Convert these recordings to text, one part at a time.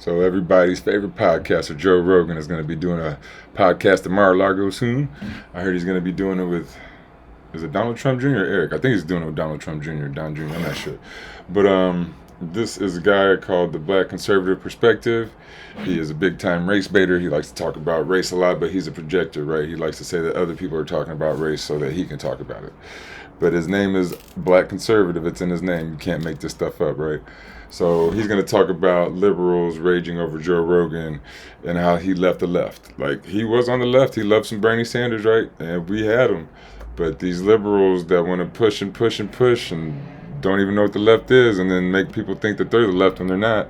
So everybody's favorite podcaster, Joe Rogan, is going to be doing a podcast at Mar-a-Lago soon. I heard he's going to be doing it with, is it Donald Trump Jr. or Eric? I think he's doing it with Donald Trump Jr. or Don Jr. I'm not sure. But this is a guy called the Black Conservative Perspective. He is a big-time race baiter. He likes to talk about race a lot, but he's a projector, right? He likes to say that other people are talking about race so that he can talk about it. But his name is Black Conservative. It's in his name. You can't make this stuff up, right? So he's going to talk about liberals raging over Joe Rogan and how he left the left. Like, he was on the left. He loved some Bernie Sanders, right? And we had him. But these liberals that want to push and push and push and don't even know what the left is and then make people think that they're the left when they're not,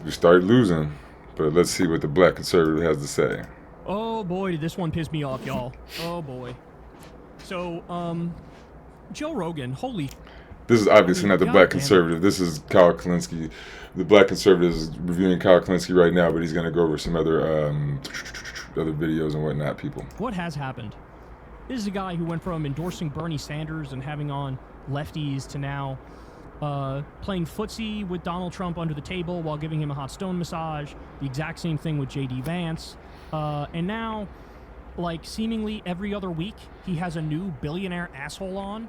we start losing. But let's see what the Black Conservative has to say. Oh boy, did this one piss me off, y'all. Oh boy. So, Joe Rogan, holy... This is obviously not the Black Conservative. This is Kyle Kalinske. The Black Conservative is reviewing Kyle Kalinske right now, but he's going to go over some other videos and whatnot, people. What has happened? This is a guy who went from endorsing Bernie Sanders and having on lefties to now playing footsie with Donald Trump under the table while giving him a hot stone massage. The exact same thing with J.D. Vance. And now, like, seemingly every other week, he has a new billionaire asshole on.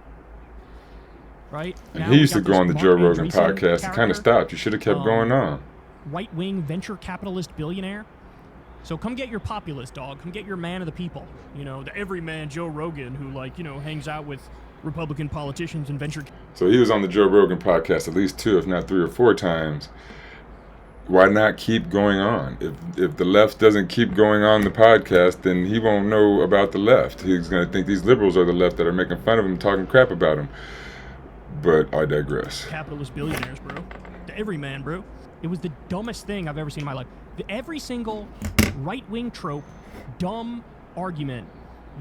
Right? And he used to go on the Joe Rogan podcast. He kind of stopped. You should have kept going on. Right-wing venture capitalist billionaire. So come get your populist, dog. Come get your man of the people. You know, the everyman Joe Rogan who, like, you know, hangs out with Republican politicians and venture... So he was on the Joe Rogan podcast at least 2, if not 3 or 4 times. Why not keep going on? If the left doesn't keep going on the podcast, then he won't know about the left. He's going to think these liberals are the left that are making fun of him, talking crap about him. But I digress. Capitalist billionaires, bro. The everyman, bro. It was the dumbest thing I've ever seen in my life. Every single right-wing trope, dumb argument,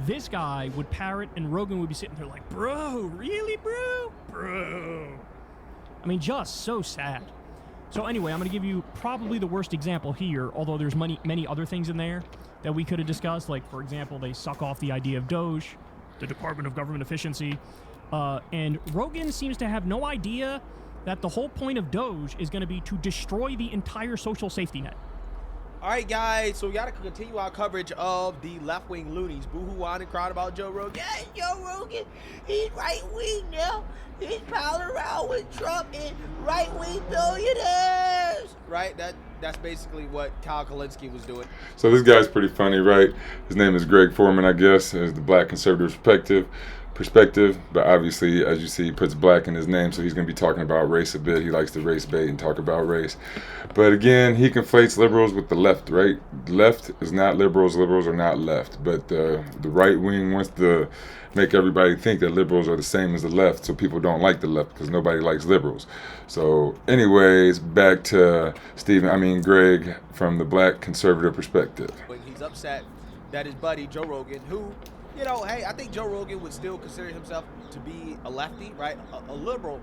this guy would parrot, and Rogan would be sitting there like, bro, really, bro? Bro. I mean, just so sad. So anyway, I'm going to give you probably the worst example here, although there's many other things in there that we could have discussed. Like, for example, they suck off the idea of Doge, the Department of Government Efficiency. And Rogan seems to have no idea that the whole point of Doge is going to be to destroy the entire social safety net. All right, guys, so we got to continue our coverage of the left-wing loonies. Boo-hoo on and cried about Joe Rogan. Yeah, Joe Rogan, he's right-wing now. He's palling around with Trump and right-wing billionaires. Right? That's basically what Kyle Kalinske was doing. So this guy's pretty funny, right? His name is Greg Foreman, I guess, as the Black Conservative Perspective, but obviously, as you see, he puts black in his name, so he's going to be talking about race a bit. He likes to race bait and talk about race. But again, he conflates liberals with the left, right? Left is not liberals. Liberals are not left. But the right wing wants to make everybody think that liberals are the same as the left, so people don't like the left because nobody likes liberals. So anyways, back to Greg from the Black Conservative Perspective. When he's upset that his buddy Joe Rogan, who, you know, hey, I think Joe Rogan would still consider himself to be a lefty, right? A liberal.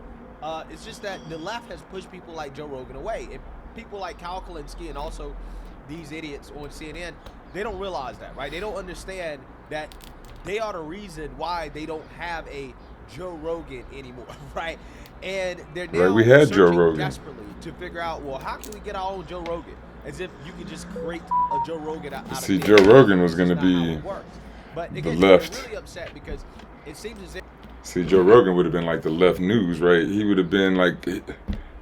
It's just that the left has pushed people like Joe Rogan away. And people like Kyle Kalinske and also these idiots on CNN, they don't realize that, right? They don't understand that they are the reason why they don't have a Joe Rogan anymore, right? And they're now we had Joe searching Rogan desperately to figure out, well, how can we get our own Joe Rogan? As if you could just create a Joe Rogan out of See, it. Joe Rogan was going to be But the again, left. they're really upset because it seems as if... See, Joe Rogan would have been like the left news, right? He would have been like,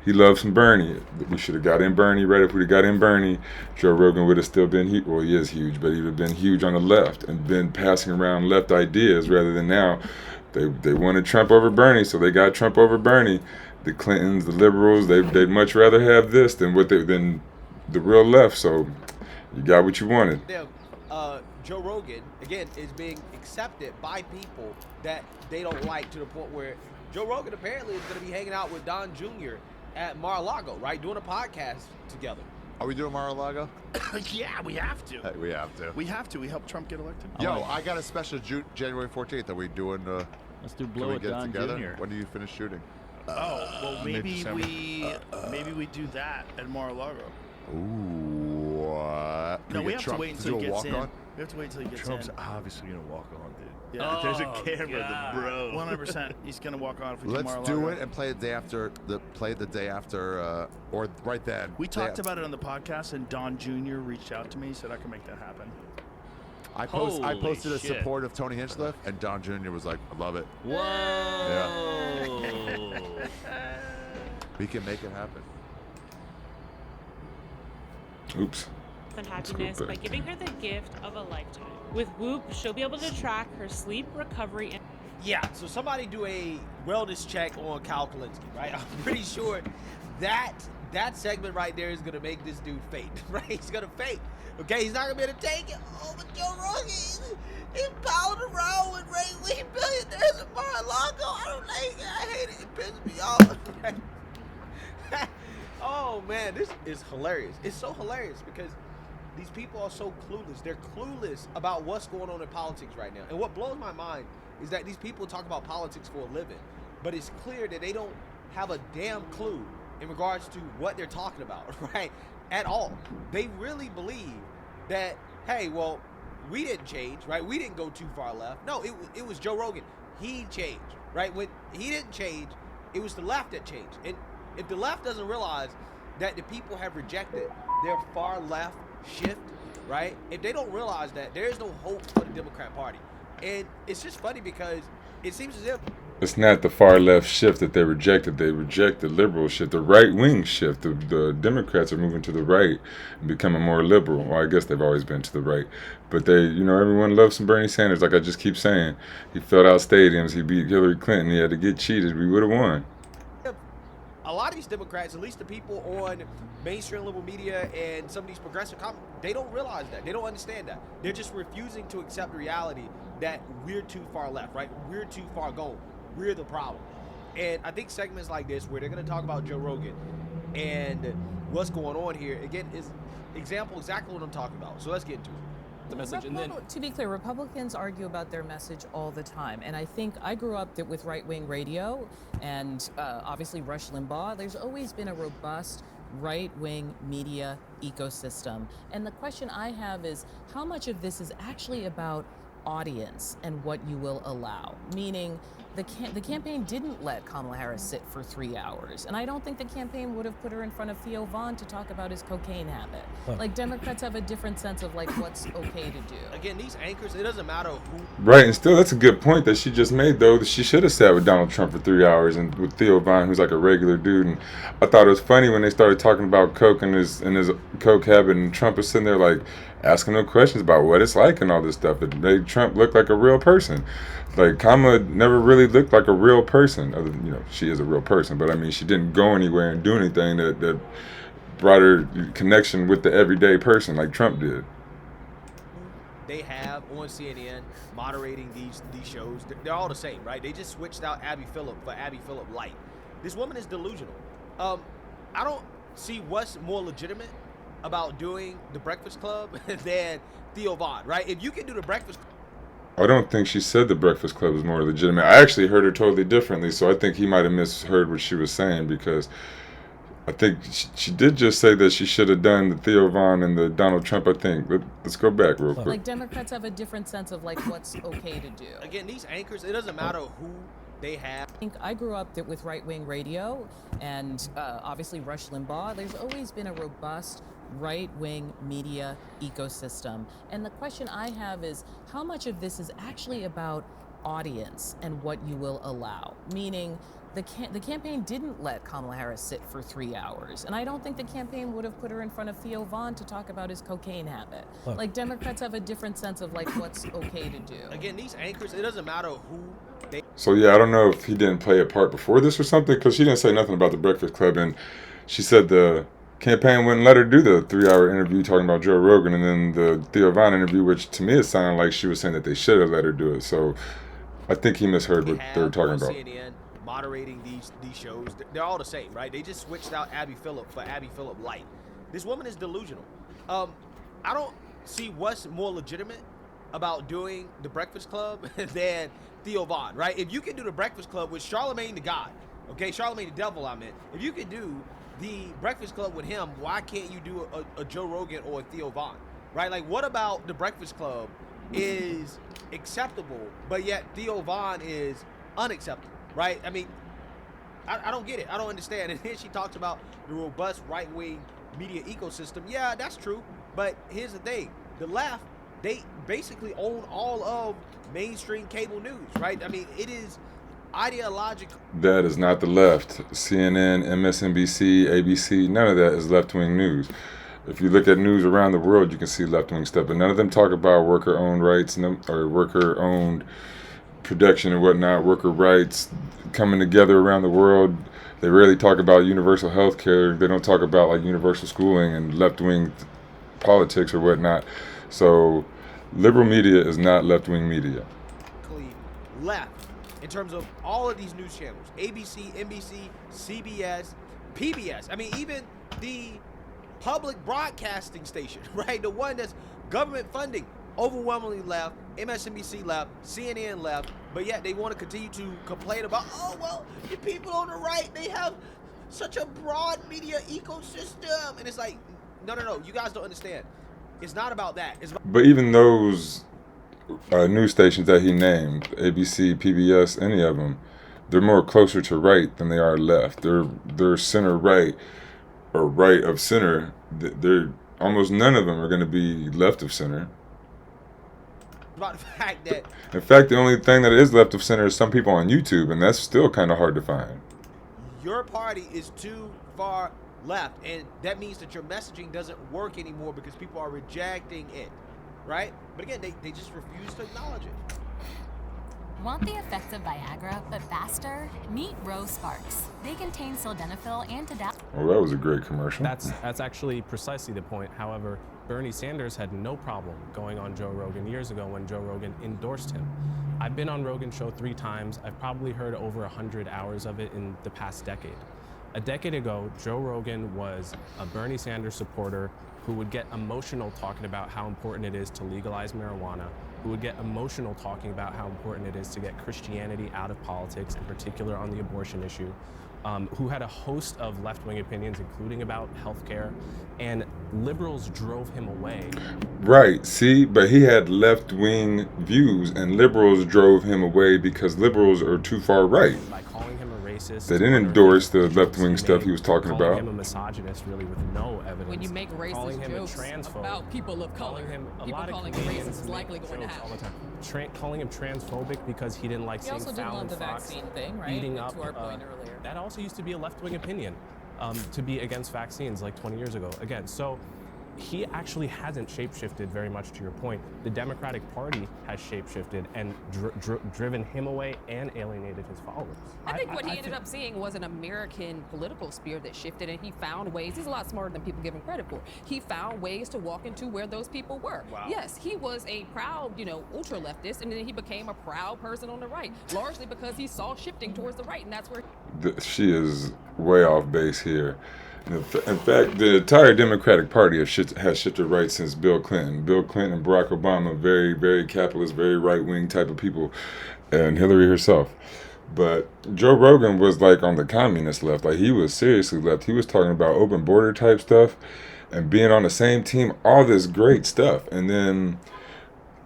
he loves some Bernie. We should have got in Bernie, right? If we'd have got in Bernie, Joe Rogan would have still been huge. Well, he is huge, but he would have been huge on the left and been passing around left ideas rather than now. They wanted Trump over Bernie, so they got Trump over Bernie. The Clintons, the liberals, they'd much rather have this than than the real left. So you got what you wanted. Joe Rogan, again, is being accepted by people that they don't like, to the point where Joe Rogan apparently is going to be hanging out with Don Jr. at Mar-a-Lago, right? Doing a podcast together. Are we doing Mar-a-Lago? Yeah, we have to. Hey, we have to. We have to. We helped Trump get elected. Yo, I got a special January 14th. Are we doing... Let's do can Blow we It get Don together? Jr. When do you finish shooting? Well, maybe we do that at Mar-a-Lago. Ooh, what? No, we have to wait until he gets in. On? We have to wait until he gets Trump's in. obviously gonna walk on, dude. Yeah, Oh, there's a camera, God. the bro. 100%. He's gonna walk on if we do Let's Mar-a-Lago. do it and play the day after. Play the day after, or right then. We talked about it on the podcast, and Don Jr. reached out to me, said I can make that happen. I Holy posted a shit. support of Tony Hinchcliffe, and Don Jr. was like, "I love it. Whoa. We can make it happen." Oops. And Let's go happiness by back. giving her the gift of a lifetime. With Whoop, she'll be able to track her sleep, recovery, and Yeah, so somebody do a wellness check on Kyle Kalinske, right? I'm pretty sure that segment right there is gonna make this dude faint, right? He's gonna faint. Okay, he's not gonna be able to take it. Oh, but Joe Rogan, he's piling around with right-wing billionaires in Mar-a-Lago. I don't like it. I hate it. It pisses me off. Oh man, this is hilarious. It's so hilarious because these people are so clueless. They're clueless about what's going on in politics right now. And what blows my mind is that these people talk about politics for a living, but it's clear that they don't have a damn clue in regards to what they're talking about, right? At all. They really believe that, hey, well, we didn't change, right? We didn't go too far left. No, it was Joe Rogan. He changed, right? When he didn't change, it was the left that changed. And if the left doesn't realize that the people have rejected their far left shift, right? If they don't realize that, there is no hope for the Democrat Party. And it's just funny because it seems as if It's not the far left shift that they rejected. They reject the liberal shift, the right wing shift. The Democrats are moving to the right and becoming more liberal. Well, I guess they've always been to the right. But they, everyone loves some Bernie Sanders. Like I just keep saying, he filled out stadiums. He beat Hillary Clinton. He had to get cheated. We would have won. a lot of these Democrats, at least the people on mainstream liberal media and some of these progressive comments, they don't realize that. They don't understand that. They're just refusing to accept the reality that we're too far left, right? We're too far gone. We're the problem. And I think segments like this, where they're going to talk about Joe Rogan and what's going on here, again, is exactly what I'm talking about. So let's get into it. The message, and then, to be clear, Republicans argue about their message all the time, and I think I grew up with right-wing radio, and obviously Rush Limbaugh. There's always been a robust right-wing media ecosystem, and the question I have is how much of this is actually about audience and what you will allow? Meaning, the campaign didn't let Kamala Harris sit for 3 hours, and I don't think the campaign would have put her in front of Theo Vaughn to talk about his cocaine habit. Like, Democrats have a different sense of like what's okay to do. Again, these anchors, it doesn't matter who. Right, and still, that's a good point that she just made, though. That she should have sat with Donald Trump for 3 hours and with Theo Vaughn, who's like a regular dude. And I thought it was funny when they started talking about coke and his coke habit, and Trump was sitting there like asking no questions about what it's like and all this stuff. It made Trump look like a real person. Like, Kamala never really looked like a real person. Other than, she is a real person, but I mean, she didn't go anywhere and do anything that brought her connection with the everyday person like Trump did. They have on CNN moderating these shows. They're all the same, right? They just switched out Abby Phillip for Abby Phillip Light. This woman is delusional. I don't see what's more legitimate about doing the Breakfast Club than Theo Vaughn, right? If you can do the Breakfast Club. I don't think she said the Breakfast Club was more legitimate. I actually heard her totally differently, so I think he might have misheard what she was saying, because I think she did just say that she should have done the Theo Vaughn and the Donald Trump, I think. Let's go back real quick. Like, Democrats have a different sense of like what's okay to do. Again, these anchors, it doesn't matter who they have. I think I grew up with right-wing radio, and obviously Rush Limbaugh. There's always been a robust right-wing media ecosystem, and the question I have is how much of this is actually about audience and what you will allow? Meaning, the campaign didn't let Kamala Harris sit for 3 hours, and I don't think the campaign would have put her in front of Theo Vaughn to talk about his cocaine habit. Like, Democrats have a different sense of like what's okay to do. Again, these anchors, it doesn't matter who they. So yeah, I don't know if he didn't play a part before this or something, because she didn't say nothing about the Breakfast Club, and she said the campaign wouldn't let her do the 3-hour interview talking about Joe Rogan, and then the Theo Vaughn interview, which to me it sounded like she was saying that they should have let her do it. So I think he misheard what they were talking about. CNN moderating these shows. They're all the same, right? They just switched out Abby Phillip for Abby Phillip Light. This woman is delusional. I don't see what's more legitimate about doing the Breakfast Club than Theo Vaughn, right? If you can do the Breakfast Club with Charlemagne the God, okay, Charlemagne the Devil, I meant. If you can do the Breakfast Club with him, why can't you do a Joe Rogan or a Theo Vaughn, right? Like, what about the Breakfast Club is acceptable, but yet Theo Von is unacceptable, right? I mean, I don't get it. I don't understand. And then she talks about the robust right-wing media ecosystem. Yeah, that's true. But here's the thing. The left, they basically own all of mainstream cable news, right? I mean, it is ideological. That is not the left. CNN, MSNBC, ABC, none of that is left-wing news. If you look at news around the world, you can see left-wing stuff, but none of them talk about worker-owned rights or worker-owned production and whatnot, worker rights coming together around the world. They rarely talk about universal health care. They don't talk about like universal schooling and left-wing politics or whatnot. So liberal media is not left-wing media. Left in terms of all of these news channels, ABC, NBC, CBS, PBS. I mean, even the public broadcasting station, right? The one that's government funding, overwhelmingly left. MSNBC left, CNN left, but yet they want to continue to complain about, oh, well, the people on the right, they have such a broad media ecosystem. And it's like, no, you guys don't understand. It's not about that. It's about But even those news stations that he named, ABC, PBS, any of them, they're more closer to right than they are left. They're center right or right of center. They're almost none of them are going to be left of center. about the fact that, In fact, the only thing that is left of center is some people on YouTube, and that's still kind of hard to find. your party is too far left, and that means that your messaging doesn't work anymore because people are rejecting it, right? But again, they just refuse to acknowledge it. Want the effects of Viagra, but faster? Meet Rose Sparks. They contain sildenafil and tadalafil. Well, that was a great commercial. That's actually precisely the point. However, Bernie Sanders had no problem going on Joe Rogan years ago when Joe Rogan endorsed him. I've been on Rogan's show 3 times. I've probably heard over 100 hours of it in the past decade. A decade ago, Joe Rogan was a Bernie Sanders supporter who would get emotional talking about how important it is to legalize marijuana, who would get emotional talking about how important it is to get Christianity out of politics, in particular on the abortion issue, who had a host of left-wing opinions, including about healthcare, and liberals drove him away. Right, see, but he had left-wing views, and liberals drove him away because liberals are too far right. By calling him a racist. They didn't endorse the left-wing stuff he was talking calling about. him a misogynist, really, with no evidence. When you make calling racist him jokes a transphobe, about people of color, calling him a people lot of calling him comedians racist is likely make going to jokes all happen. the time. Calling him transphobic because he didn't like He seeing also didn't Fallon love the Fox vaccine thing, right? beating To up. our point earlier. That also used to be a left-wing opinion, to be against vaccines like 20 years ago. Again, so he actually hasn't shapeshifted very much, to your point. The Democratic Party has shapeshifted and driven him away and alienated his followers. I think what he ended up seeing was an American political sphere that shifted, and he found ways. He's a lot smarter than people give him credit for. He found ways to walk into where those people were. Wow. Yes, he was a proud, ultra leftist, and then he became a proud person on the right, largely because he saw shifting towards the right, and that's where. She is way off base here. In fact, the entire Democratic Party has shifted right since Bill Clinton. Bill Clinton and Barack Obama, very, very capitalist, very right-wing type of people, and Hillary herself. But Joe Rogan was like on the communist left. Like, he was seriously left. He was talking about open border type stuff and being on the same team, all this great stuff. And then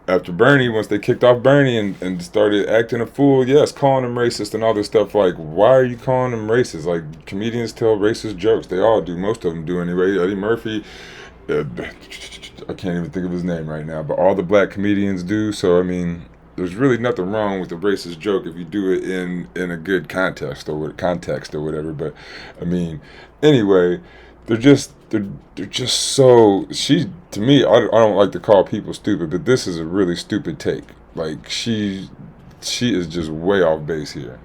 after Bernie, once they kicked off Bernie and started acting a fool, yes, calling him racist and all this stuff, like, why are you calling him racist? Like, comedians tell racist jokes. They all do. Most of them do anyway. Eddie Murphy, I can't even think of his name right now, but all the black comedians do. So, I mean, there's really nothing wrong with a racist joke if you do it in a good context or whatever. But, I mean, anyway, they're just so, to me, I don't like to call people stupid, but this is a really stupid take. Like, she is just way off base here.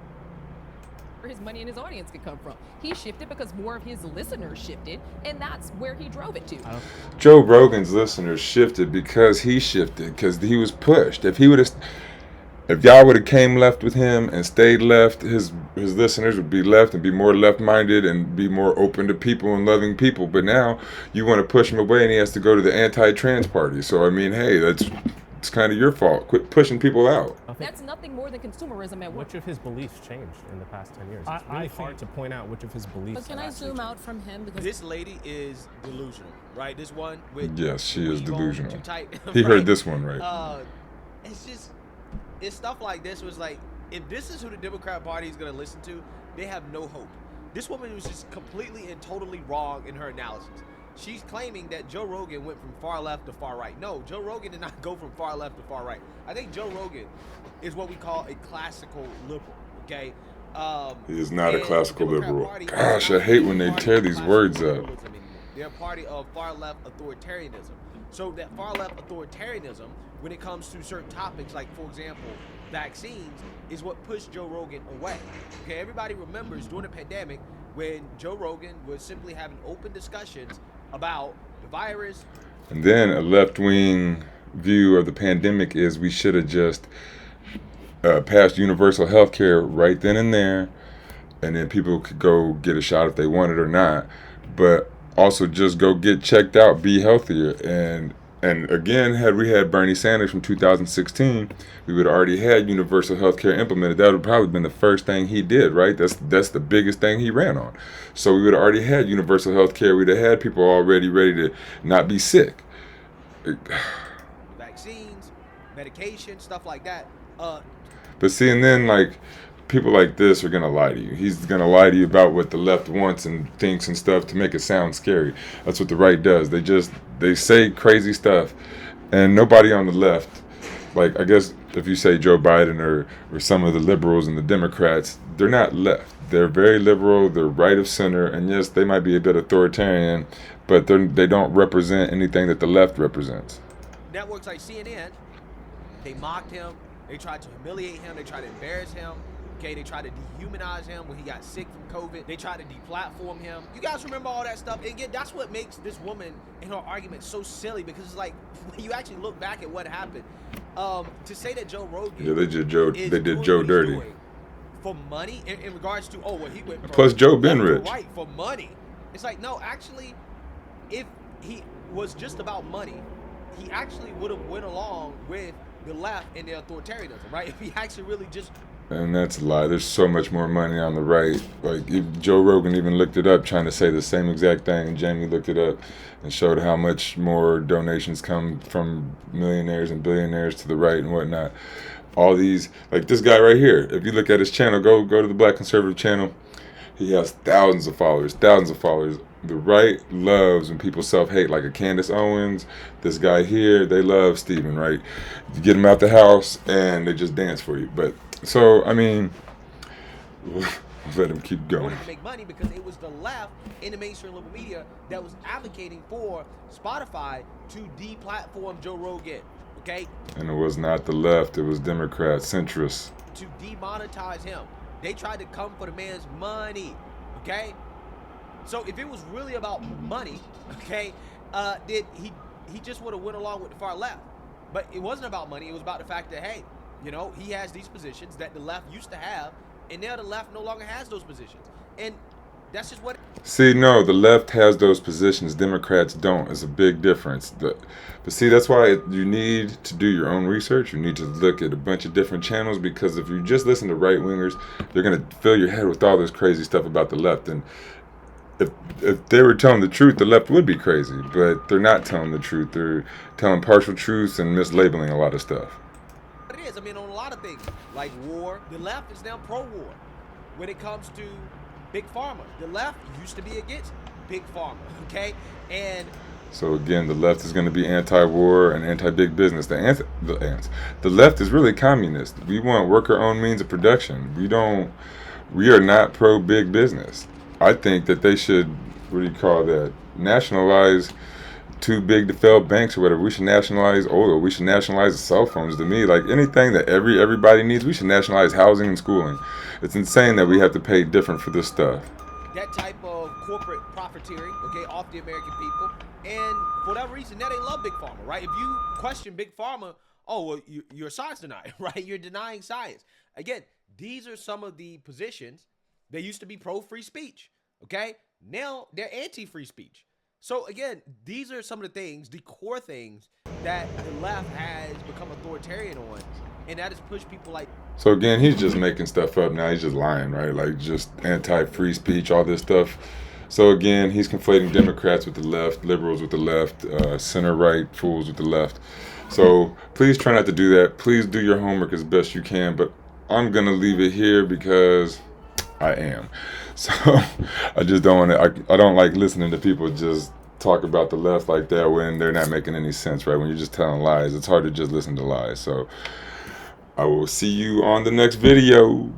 his money and his audience could come from. He shifted because more of his listeners shifted, and that's where he drove it to. Joe Rogan's listeners shifted because he shifted, because he was pushed. If y'all would have came left with him and stayed left, his listeners would be left and be more left-minded and be more open to people and loving people. But now you want to push him away and he has to go to the anti-trans party. So, I mean, hey, it's kind of your fault. Quit pushing people out. That's nothing more than consumerism at work. Which of his beliefs changed in the past 10 years? It's really hard to point out which of his beliefs. But can I zoom out from him? Because This lady is delusional, right? This one with Yes, she is weave on delusional. too tight, He right? heard this one right. It's just it's stuff like this was like, if this is who the Democrat Party is going to listen to, they have no hope. This woman was just completely and totally wrong in her analysis. She's claiming that Joe Rogan went from far left to far right. No, Joe Rogan did not go from far left to far right. I think Joe Rogan is what we call a classical liberal, okay? He is not a classical liberal. Gosh, I hate when they tear these words up. They're a party of far left authoritarianism. So that far left authoritarianism, when it comes to certain topics, like for example, vaccines, is what pushed Joe Rogan away. Okay, everybody remembers during the pandemic when Joe Rogan was simply having open discussions about the virus. And then a left-wing view of the pandemic is we should have just passed universal health care right then and there, and then people could go get a shot if they wanted or not, but also just go get checked out, be healthier. And again, had we had Bernie Sanders from 2016, we would have already had universal health care implemented. That would have probably been the first thing he did, right? That's the biggest thing he ran on. So we would have already had universal health care. We'd have had people already ready to not be sick. Vaccines, medication, stuff like that. But see, and then like people like this are gonna lie to you. He's gonna lie to you about what the left wants and thinks and stuff to make it sound scary. That's what the right does. They say crazy stuff, and nobody on the left, like I guess if you say Joe Biden or some of the liberals and the Democrats, they're not left. They're very liberal. They're right of center, and yes, they might be a bit authoritarian, but they don't represent anything that the left represents. Networks like CNN, they mocked him. They tried to humiliate him. They tried to embarrass him. Okay, they tried to dehumanize him when he got sick from COVID. They tried to deplatform him. You guys remember all that stuff? And again, that's what makes this woman and her argument so silly, because it's like when you actually look back at what happened. To say that Joe Rogan, yeah, they did Joe dirty for money in regards to he went from plus Joe been rich right for money. It's like, no, actually, if he was just about money, he actually would have went along with the left and their authoritarianism, right? If he actually really just. And that's a lie. There's so much more money on the right. Like Joe Rogan even looked it up, trying to say the same exact thing. And Jamie looked it up and showed how much more donations come from millionaires and billionaires to the right and whatnot. All these, like this guy right here. If you look at his channel, go to the Black Conservative channel. He has thousands of followers. The right loves when people self-hate, like a Candace Owens, this guy here. They love Steven, right? You get him out the house and they just dance for you. But so, I mean, let him keep going. To make money because it was the left in the mainstream liberal media that was advocating for Spotify to deplatform Joe Rogan, okay? And it was not the left, it was Democrats, centrists. To demonetize him. They tried to come for the man's money, okay? So if it was really about money, okay, then he just would have went along with the far left. But it wasn't about money, it was about the fact that, hey, you know, he has these positions that the left used to have, and now the left no longer has those positions. And that's just what... See, no, the left has those positions. Democrats don't. It's a big difference. But see, that's why you need to do your own research. You need to look at a bunch of different channels, because if you just listen to right-wingers, they're going to fill your head with all this crazy stuff about the left. And if they were telling the truth, the left would be crazy. But they're not telling the truth. They're telling partial truths and mislabeling a lot of stuff. It is. I mean, on a lot of things, like war, the left is now pro-war. When it comes to Big Pharma, the left used to be against Big Pharma, okay? And so again, the left is going to be anti-war and anti-big business. The left is really communist. We want worker-owned means of production. We are not pro-big business. I think that they should, what do you call that, nationalize too big to fail banks or whatever. We should nationalize oil. We should nationalize cell phones. To me, like anything that everybody needs, we should nationalize housing and schooling. It's insane that we have to pay different for this stuff. That type of corporate profiteering, okay, off the American people. And for that reason, now they love Big Pharma, right? If you question Big Pharma, oh, well, you're a science denier, right? You're denying science. Again, these are some of the positions. They used to be pro-free speech, okay? Now they're anti-free speech. So again, these are some of the things, the core things that the left has become authoritarian on, and that has pushed people like... So again, he's just making stuff up now. He's just lying, right? Like just anti-free speech, all this stuff. So again, he's conflating Democrats with the left, liberals with the left, center-right fools with the left. So please try not to do that. Please do your homework as best you can. But I'm gonna leave it here because I am. So I just don't want to. I don't like listening to people just talk about the left like that when they're not making any sense, right? When you're just telling lies, it's hard to just listen to lies. So I will see you on the next video.